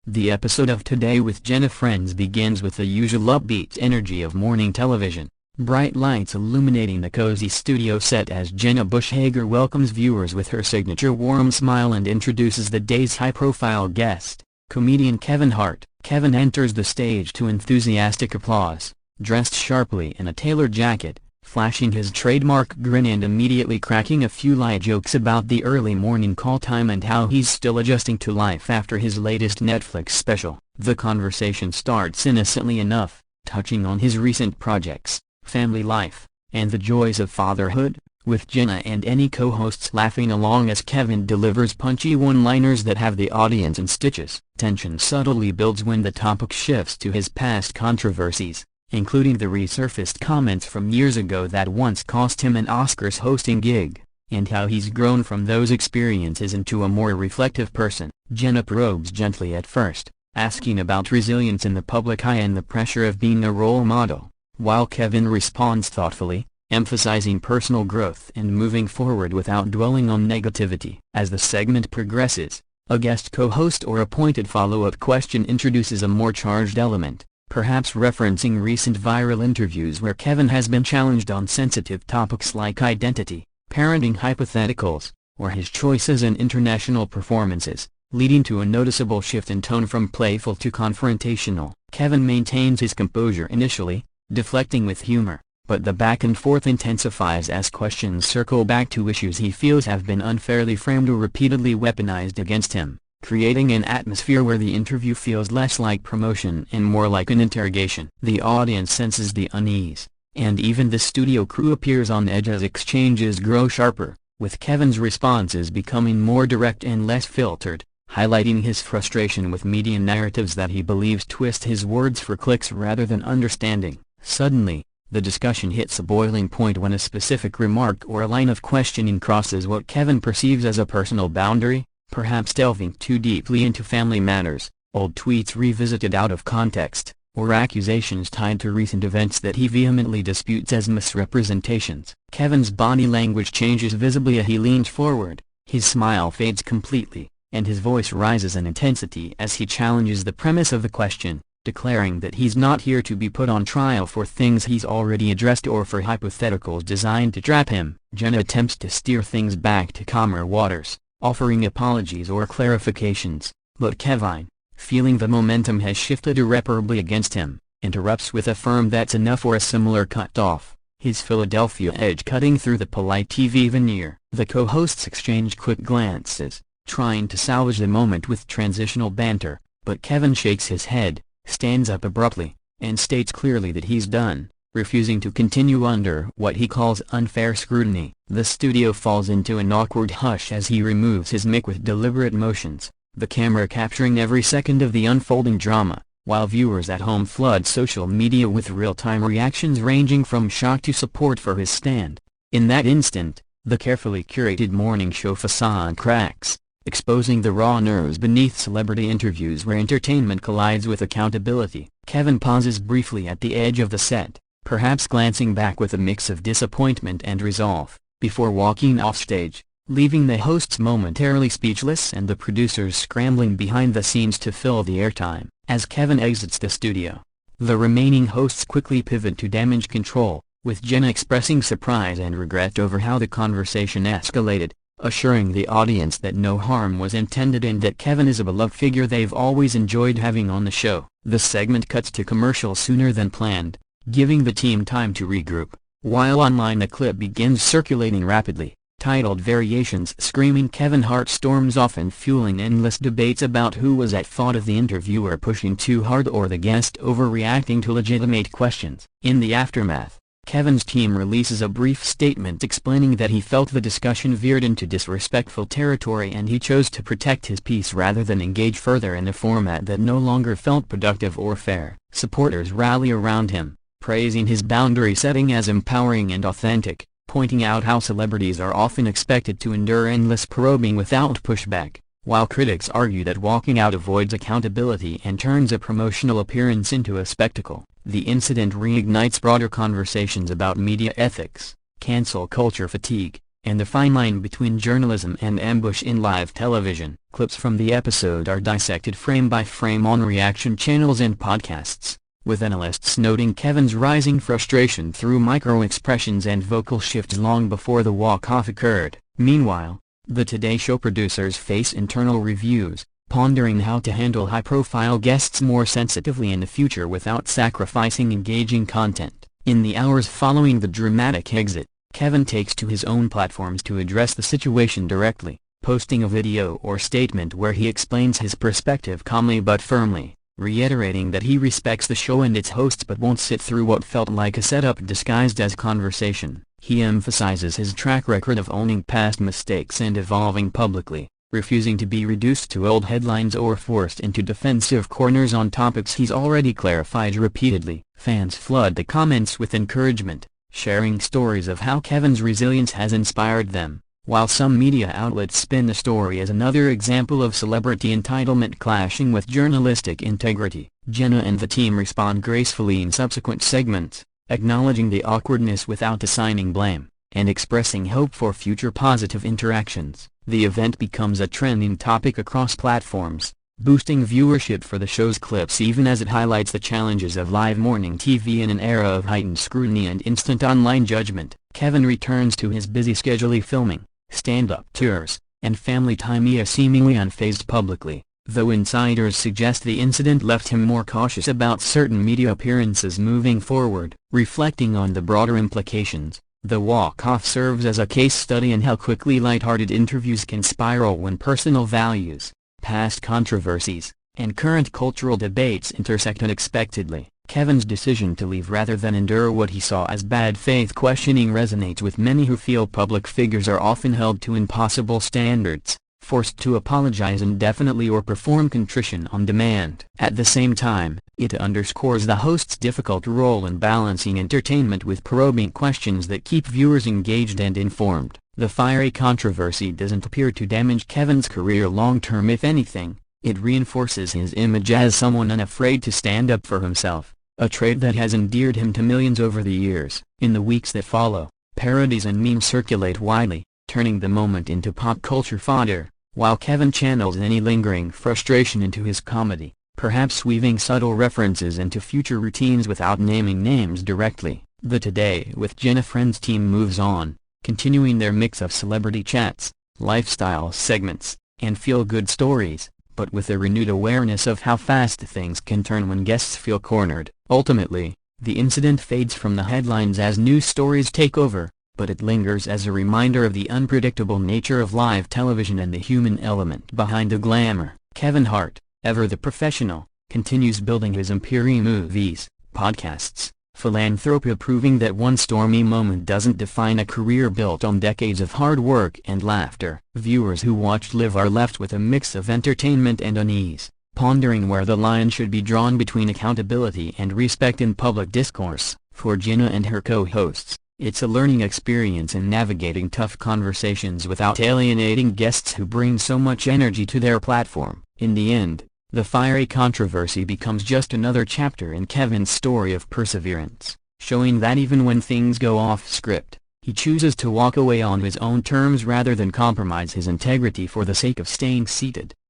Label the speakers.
Speaker 1: The episode of Today with Jenna Friends begins with the usual upbeat energy of morning television, bright lights illuminating the cozy studio set as Jenna Bush Hager welcomes viewers with her signature warm smile and introduces the day's high-profile guest, comedian Kevin Hart. Kevin enters the stage to enthusiastic applause, dressed sharply in a tailored jacket, flashing his trademark grin and immediately cracking a few light jokes about the early morning call time and how he's still adjusting to life after his latest Netflix special. The conversation starts innocently enough, touching on his recent projects, family life, and the joys of fatherhood, with Jenna and any co-hosts laughing along as Kevin delivers punchy one-liners that have the audience in stitches. Tension subtly builds when the topic shifts to his past controversies, including the resurfaced comments from years ago that once cost him an Oscars hosting gig, and how he's grown from those experiences into a more reflective person. Jenna probes gently at first, asking about resilience in the public eye and the pressure of being a role model, while Kevin responds thoughtfully, emphasizing personal growth and moving forward without dwelling on negativity. As the segment progresses, a guest co-host or a pointed follow-up question introduces a more charged element, perhaps referencing recent viral interviews where Kevin has been challenged on sensitive topics like identity, parenting hypotheticals, or his choices in international performances, leading to a noticeable shift in tone from playful to confrontational. Kevin maintains his composure initially, deflecting with humor, but the back-and-forth intensifies as questions circle back to issues he feels have been unfairly framed or repeatedly weaponized against him, creating an atmosphere where the interview feels less like promotion and more like an interrogation. The audience senses the unease, and even the studio crew appears on edge as exchanges grow sharper, with Kevin's responses becoming more direct and less filtered, highlighting his frustration with media narratives that he believes twist his words for clicks rather than understanding. Suddenly, the discussion hits a boiling point when a specific remark or a line of questioning crosses what Kevin perceives as a personal boundary, perhaps delving too deeply into family matters, old tweets revisited out of context, or accusations tied to recent events that he vehemently disputes as misrepresentations. Kevin's body language changes visibly as he leans forward, his smile fades completely, and his voice rises in intensity as he challenges the premise of the question, declaring that he's not here to be put on trial for things he's already addressed or for hypotheticals designed to trap him. Jenna attempts to steer things back to calmer waters, offering apologies or clarifications, but Kevin, feeling the momentum has shifted irreparably against him, interrupts with a firm "that's enough" or a similar cut-off, his Philadelphia edge cutting through the polite TV veneer. The co-hosts exchange quick glances, trying to salvage the moment with transitional banter, but Kevin shakes his head, stands up abruptly, and states clearly that he's done, refusing to continue under what he calls unfair scrutiny. The studio falls into an awkward hush as he removes his mic with deliberate motions, the camera capturing every second of the unfolding drama, while viewers at home flood social media with real-time reactions ranging from shock to support for his stand. In that instant, the carefully curated morning show facade cracks, exposing the raw nerves beneath celebrity interviews where entertainment collides with accountability. Kevin pauses briefly at the edge of the set, perhaps glancing back with a mix of disappointment and resolve, before walking offstage, leaving the hosts momentarily speechless and the producers scrambling behind the scenes to fill the airtime. As Kevin exits the studio, the remaining hosts quickly pivot to damage control, with Jenna expressing surprise and regret over how the conversation escalated, assuring the audience that no harm was intended and that Kevin is a beloved figure they've always enjoyed having on the show. The segment cuts to commercial sooner than planned, giving the team time to regroup, while online a clip begins circulating rapidly, titled "Variations," screaming Kevin Hart storms off and fueling endless debates about who was at fault of the interviewer pushing too hard or the guest overreacting to legitimate questions. In the aftermath, Kevin's team releases a brief statement explaining that he felt the discussion veered into disrespectful territory and he chose to protect his peace rather than engage further in a format that no longer felt productive or fair. Supporters rally around him, praising his boundary setting as empowering and authentic, pointing out how celebrities are often expected to endure endless probing without pushback, while critics argue that walking out avoids accountability and turns a promotional appearance into a spectacle. The incident reignites broader conversations about media ethics, cancel culture fatigue, and the fine line between journalism and ambush in live television. Clips from the episode are dissected frame by frame on reaction channels and podcasts, with analysts noting Kevin's rising frustration through micro-expressions and vocal shifts long before the walk-off occurred. Meanwhile, the Today Show producers face internal reviews, pondering how to handle high-profile guests more sensitively in the future without sacrificing engaging content. In the hours following the dramatic exit, Kevin takes to his own platforms to address the situation directly, posting a video or statement where he explains his perspective calmly but firmly, reiterating that he respects the show and its hosts but won't sit through what felt like a setup disguised as conversation. He emphasizes his track record of owning past mistakes and evolving publicly, refusing to be reduced to old headlines or forced into defensive corners on topics he's already clarified repeatedly. Fans flood the comments with encouragement, sharing stories of how Kevin's resilience has inspired them, while some media outlets spin the story as another example of celebrity entitlement clashing with journalistic integrity. Jenna and the team respond gracefully in subsequent segments, acknowledging the awkwardness without assigning blame, and expressing hope for future positive interactions. The event becomes a trending topic across platforms, boosting viewership for the show's clips even as it highlights the challenges of live morning TV in an era of heightened scrutiny and instant online judgment. Kevin returns to his busy schedule filming, stand-up tours, and family time seemingly unfazed publicly, though insiders suggest the incident left him more cautious about certain media appearances moving forward. Reflecting on the broader implications, the walk-off serves as a case study in how quickly lighthearted interviews can spiral when personal values, past controversies, and current cultural debates intersect unexpectedly. Kevin's decision to leave rather than endure what he saw as bad faith questioning resonates with many who feel public figures are often held to impossible standards, forced to apologize indefinitely or perform contrition on demand. At the same time, it underscores the host's difficult role in balancing entertainment with probing questions that keep viewers engaged and informed. The fiery controversy doesn't appear to damage Kevin's career long-term. If anything, it reinforces his image as someone unafraid to stand up for himself, a trait that has endeared him to millions over the years. In the weeks that follow, parodies and memes circulate widely, turning the moment into pop culture fodder, while Kevin channels any lingering frustration into his comedy, perhaps weaving subtle references into future routines without naming names directly. The Today with Jenna Friends team moves on, continuing their mix of celebrity chats, lifestyle segments, and feel-good stories, but with a renewed awareness of how fast things can turn when guests feel cornered. Ultimately, the incident fades from the headlines as news stories take over, but it lingers as a reminder of the unpredictable nature of live television and the human element behind the glamour. Kevin Hart, ever the professional, continues building his imperium movies, podcasts, philanthropy, proving that one stormy moment doesn't define a career built on decades of hard work and laughter. Viewers who watched Live are left with a mix of entertainment and unease, pondering where the line should be drawn between accountability and respect in public discourse. For Jenna and her co-hosts, it's a learning experience in navigating tough conversations without alienating guests who bring so much energy to their platform. In the end, the fiery controversy becomes just another chapter in Kevin's story of perseverance, showing that even when things go off script, he chooses to walk away on his own terms rather than compromise his integrity for the sake of staying seated.